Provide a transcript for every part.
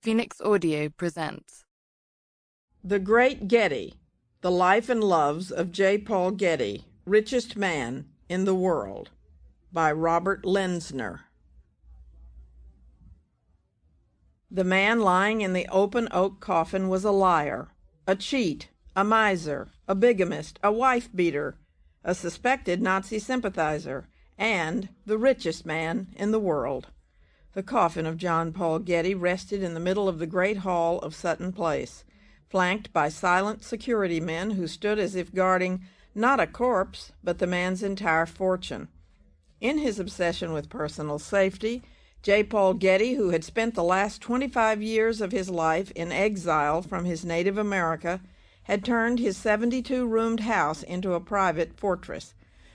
Phoenix Audio presents The Great Getty, The Life and Loves of J. Paul Getty, Richest Man in the World, by Robert Lenzner. The man lying in the open oak coffin was a liar, a cheat, a miser, a bigamist, a wife-beater, a suspected Nazi sympathizer, and the richest man in the world. The coffin of John Paul Getty rested in the middle of the great hall of Sutton Place, flanked by silent security men who stood as if guarding not a corpse, but the man's entire fortune. In his obsession with personal safety, J. Paul Getty, who had spent the last 25 years of his life in exile from his native America, had turned his 72-roomed house into a private fortress.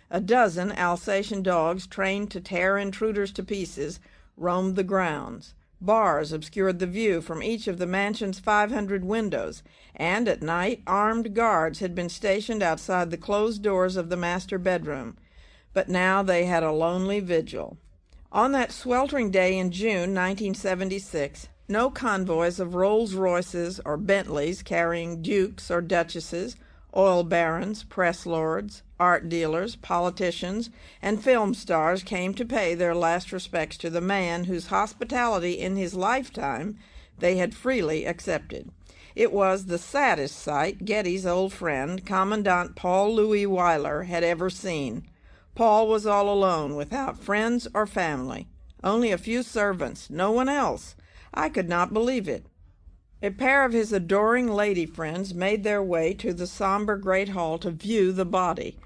A dozen Alsatian dogs trained to tear intruders to pieces roamed the grounds. Bars obscured the view from each of the mansion's 500 windows, and at night armed guards had been stationed outside the closed doors of the master bedroom. But now they had a lonely vigil. On that sweltering day in June 1976, no convoys of Rolls-Royces or Bentleys carrying dukes or duchesses, oil barons, press lords, art dealers, politicians, and film stars came to pay their last respects to the man whose hospitality in his lifetime they had freely accepted. It was the saddest sight Getty's old friend, Commandant Paul Louis Weyler, had ever seen. Paul was all alone, without friends or family. Only a few servants, no one else. I could not believe it. A pair of his adoring lady friends made their way to the somber great hall to view the body.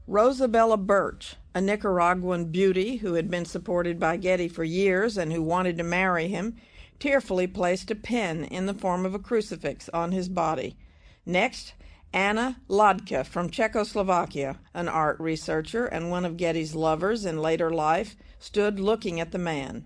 Rosabella Birch, a Nicaraguan beauty who had been supported by Getty for years and who wanted to marry him, tearfully placed a pin in the form of a crucifix on his body. Next, Anna Lodka from Czechoslovakia, an art researcher and one of Getty's lovers in later life, stood looking at the man.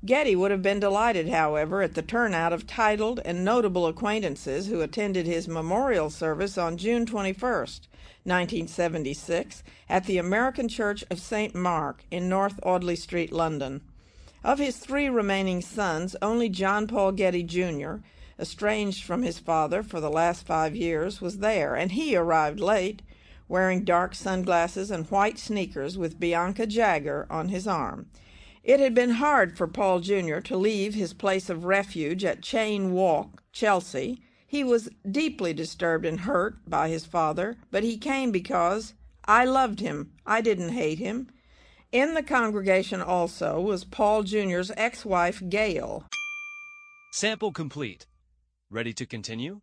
Getty would have been delighted, however, at the turnout of titled and notable acquaintances who attended his memorial service on June 21st, 1976, at the American Church of St. Mark in North Audley Street, London. Of his three remaining sons, only John Paul Getty, Jr., estranged from his father for the last 5 years, was there, and he arrived late, wearing dark sunglasses and white sneakers with Bianca Jagger on his arm. It had been hard for Paul Jr. to leave his place of refuge at Cheyne Walk, Chelsea. He was deeply disturbed and hurt by his father, but he came because I loved him. I didn't hate him. In the congregation also was Paul Jr.'s ex-wife, Gail. Sample complete. Ready to continue?